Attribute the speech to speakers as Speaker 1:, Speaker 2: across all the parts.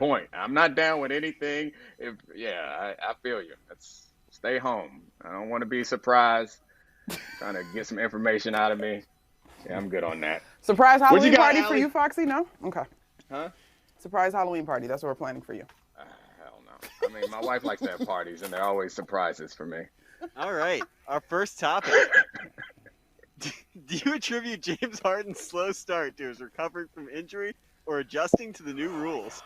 Speaker 1: point. I'm not down with anything. I feel you. Let's stay home. I don't want to be surprised. Trying to get some information out of me. Yeah, I'm good on that.
Speaker 2: Surprise
Speaker 1: What you
Speaker 2: Halloween
Speaker 1: got,
Speaker 2: party for
Speaker 1: Allie?
Speaker 2: you, Foxy? No? Okay.
Speaker 1: Huh?
Speaker 2: Surprise Halloween party. That's what we're planning for you.
Speaker 1: Hell no. I mean, my wife likes to have parties, and they're always surprises for me.
Speaker 3: All right, our first topic. Do you attribute James Harden's slow start to his recovering from injury or adjusting to the new rules?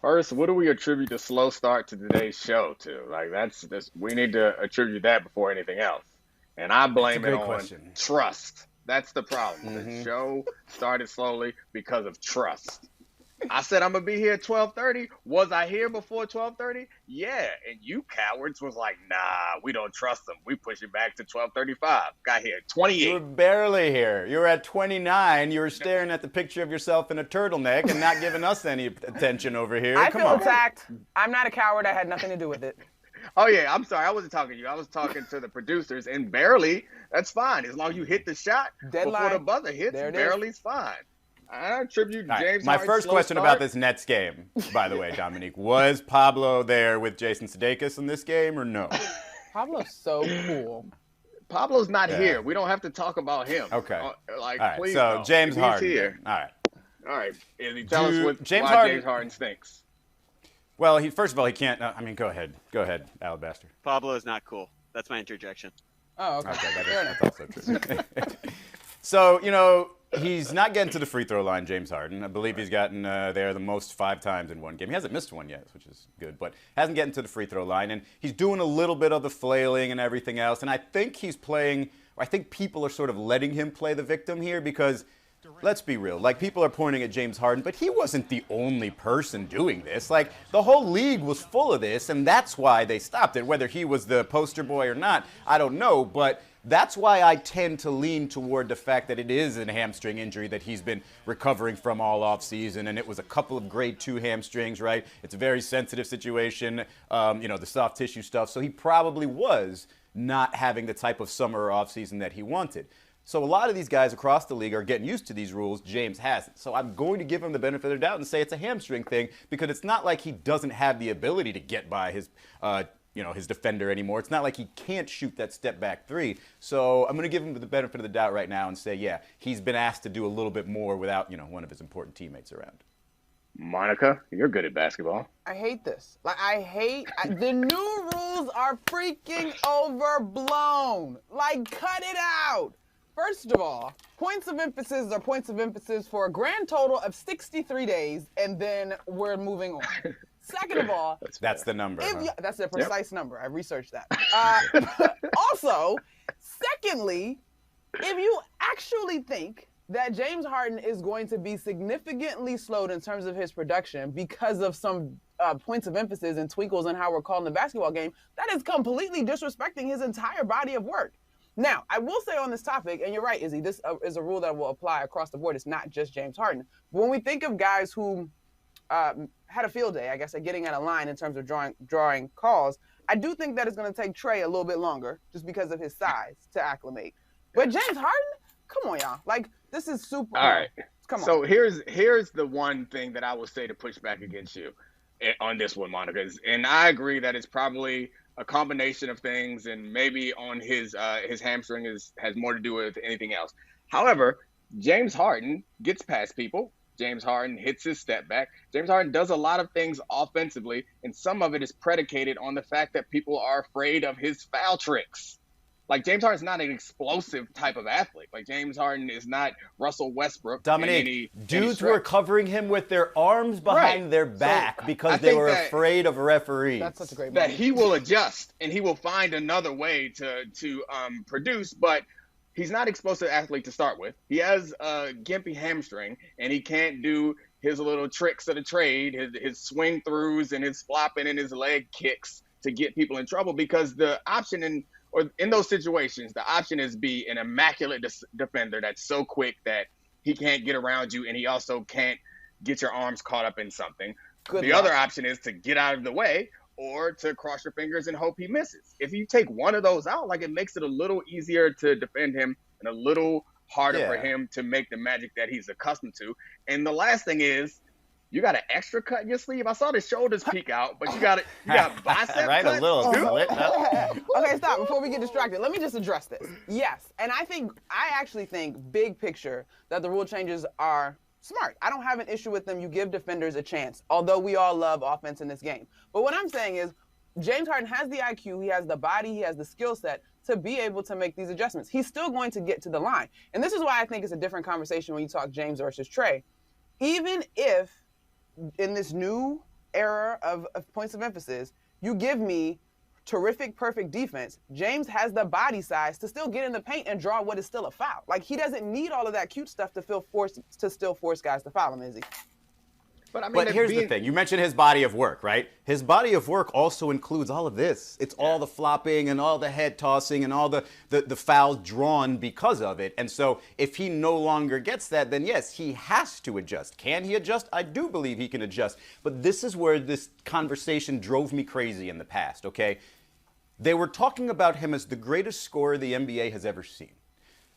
Speaker 1: First, what do we attribute the slow start to today's show to? Like that's we need to attribute that before anything else. And I blame it
Speaker 4: great
Speaker 1: on
Speaker 4: question.
Speaker 1: trust. That's the problem. The show started slowly because of trust. I said I'm gonna be here at 12:30. Was I here before 12:30? Yeah. And you cowards was like, nah, we don't trust them. We push it back to 12:35. Got here at 28.
Speaker 4: You were barely here. You were at 29. You were staring at the picture of yourself in a turtleneck and not giving us any attention over here.
Speaker 2: I
Speaker 4: Come
Speaker 2: feel
Speaker 4: on.
Speaker 2: attacked. I'm not a coward. I had nothing to do with it.
Speaker 1: Oh yeah, I'm sorry. I wasn't talking to you. I was talking to the producers, and barely. That's fine as long as you hit the shot before
Speaker 2: Deadline.
Speaker 1: the buzzer hits.
Speaker 2: There it is.
Speaker 1: Barely's fine. I attribute
Speaker 4: All right,
Speaker 1: James.
Speaker 4: my
Speaker 1: Harden's
Speaker 4: first
Speaker 1: slow
Speaker 4: question
Speaker 1: start.
Speaker 4: about this Nets game, by the way, Dominique, was Pablo there with Jason Sudeikis in this game or no?
Speaker 2: Pablo's so cool.
Speaker 1: Pablo's not
Speaker 4: Yeah.
Speaker 1: here. We don't have to talk about him.
Speaker 4: Okay.
Speaker 1: Like,
Speaker 4: All right,
Speaker 1: please.
Speaker 4: so
Speaker 1: no.
Speaker 4: James
Speaker 1: He's
Speaker 4: Harden.
Speaker 1: here.
Speaker 4: All right.
Speaker 1: All right. Tell us why
Speaker 4: James
Speaker 1: James
Speaker 4: Harden-
Speaker 1: Harden stinks.
Speaker 4: Well, first of all, he can't. Go ahead. Go ahead, Alabaster.
Speaker 3: Pablo is not cool. That's my interjection.
Speaker 2: Oh, okay.
Speaker 4: Okay,
Speaker 2: Fair enough.
Speaker 4: that's also true. So, he's not getting to the free throw line, James Harden. I believe he's gotten there the most 5 times in one game. He hasn't missed one yet, which is good, but hasn't gotten to the free throw line. And he's doing a little bit of the flailing and everything else. And I think I think people are sort of letting him play the victim here because, let's be real, like people are pointing at James Harden, but he wasn't the only person doing this. Like the whole league was full of this, and that's why they stopped it. Whether he was the poster boy or not, I don't know, but that's why I tend to lean toward the fact that it is a hamstring injury that he's been recovering from all offseason, and it was a couple of grade 2 hamstrings, right? It's a very sensitive situation, the soft tissue stuff, so he probably was not having the type of summer or offseason that he wanted. So a lot of these guys across the league are getting used to these rules. James hasn't. So I'm going to give him the benefit of the doubt and say it's a hamstring thing because it's not like he doesn't have the ability to get by his defender anymore. It's not like he can't shoot that step back 3. So I'm going to give him the benefit of the doubt right now and say, yeah, he's been asked to do a little bit more without, one of his important teammates around.
Speaker 1: Monica, you're good at basketball.
Speaker 2: I hate this. The new rules are freaking overblown. Like, cut it out. First of all, points of emphasis are points of emphasis for a grand total of 63 days, and then we're moving on. Second of all,
Speaker 4: That's the number. Huh?
Speaker 2: that's a precise number. I researched that. Also, secondly, if you actually think that James Harden is going to be significantly slowed in terms of his production because of some points of emphasis and twinkles in how we're calling the basketball game, that is completely disrespecting his entire body of work. Now, I will say on this topic, and you're right, Izzy, this is a rule that will apply across the board. It's not just James Harden. But when we think of guys who had a field day, I guess, at getting at a line in terms of drawing calls, I do think that it's going to take Trey a little bit longer just because of his size to acclimate. But James Harden, come on, y'all. Like, this is super.
Speaker 1: All right.
Speaker 2: Come on.
Speaker 1: So here's the one thing that I will say to push back against you on this one, Monica. And I agree that it's probably a combination of things, and maybe on his hamstring has more to do with anything else. However, James Harden gets past people. James Harden hits his step back. James Harden does a lot of things offensively, and some of it is predicated on the fact that people are afraid of his foul tricks. Like, James Harden's not an explosive type of athlete. Like, James Harden is not Russell Westbrook.
Speaker 4: Dominique, dudes were covering him with their arms behind their back because they were afraid of referees.
Speaker 2: That's such a great
Speaker 1: that
Speaker 2: moment.
Speaker 1: he will adjust and he will find another way to produce, but he's not an explosive athlete to start with. He has a gimpy hamstring, and he can't do his little tricks of the trade, his swing throughs and his flopping and his leg kicks to get people in trouble, because the option in those situations, the option is be an immaculate defender that's so quick that he can't get around you, and he also can't get your arms caught up in something.
Speaker 2: Good
Speaker 1: The
Speaker 2: luck.
Speaker 1: other option is to get out of the way or to cross your fingers and hope he misses. If you take one of those out, like, it makes it a little easier to defend him and a little harder for him to make the magic that he's accustomed to. And the last thing is, You got an extra cut in your sleeve. I saw the shoulders peak out, but you got bicep
Speaker 4: right,
Speaker 1: cut
Speaker 4: a little
Speaker 1: too?
Speaker 4: slit up.
Speaker 2: Okay, stop. Before we get distracted, let me just address this. Yes, and I actually think, big picture, that the rule changes are smart. I don't have an issue with them. You give defenders a chance, although we all love offense in this game. But what I'm saying is, James Harden has the IQ, he has the body, he has the skill set to be able to make these adjustments. He's still going to get to the line. And this is why I think it's a different conversation when you talk James versus Trey. Even if in this new era of points of emphasis, you give me terrific, perfect defense, James has the body size to still get in the paint and draw what is still a foul. Like, he doesn't need all of that cute stuff to still force guys to foul him, Izzy.
Speaker 1: But I mean,
Speaker 4: But here's the thing. You mentioned his body of work, right? His body of work also includes all of this. It's all the flopping and all the head tossing and all the fouls drawn because of it. And so if he no longer gets that, then yes, he has to adjust. Can he adjust? I do believe he can adjust. But this is where this conversation drove me crazy in the past, okay? They were talking about him as the greatest scorer the NBA has ever seen.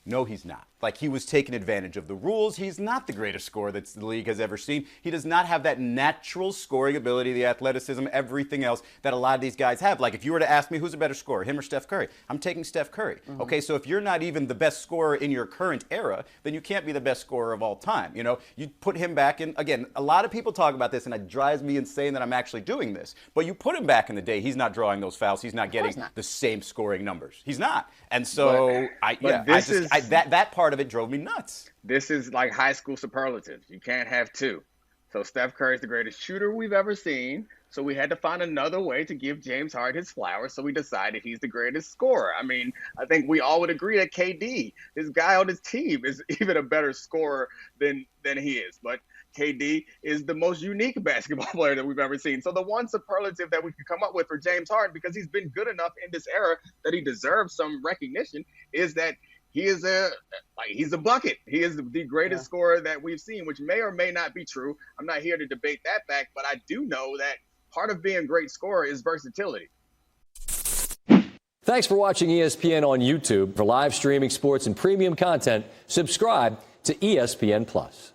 Speaker 4: No, he's not. Like, he was taking advantage of the rules. He's not the greatest scorer that the league has ever seen. He does not have that natural scoring ability, the athleticism, everything else that a lot of these guys have. Like, if you were to ask me who's a better scorer, him or Steph Curry, I'm taking Steph Curry. Mm-hmm. Okay, so if you're not even the best scorer in your current era, then you can't be the best scorer of all time. You know, you put him back in, again, a lot of people talk about this, and it drives me insane that I'm actually doing this. But you put him back in the day, he's not drawing those fouls. He's not getting the same scoring numbers. He's not. And so, that part of it drove me nuts.
Speaker 1: This is like high school superlatives. You can't have two. So Steph Curry is the greatest shooter we've ever seen. So we had to find another way to give James Harden his flowers. So we decided he's the greatest scorer. I mean, I think we all would agree that KD, this guy on his team, is even a better scorer than he is. But KD is the most unique basketball player that we've ever seen. So the one superlative that we could come up with for James Harden, because he's been good enough in this era that he deserves some recognition, is that he's a bucket. He is the greatest scorer that we've seen, which may or may not be true. I'm not here to debate that fact, but I do know that part of being a great scorer is versatility.
Speaker 5: Thanks for watching ESPN on YouTube. For live streaming sports and premium content, subscribe to ESPN Plus.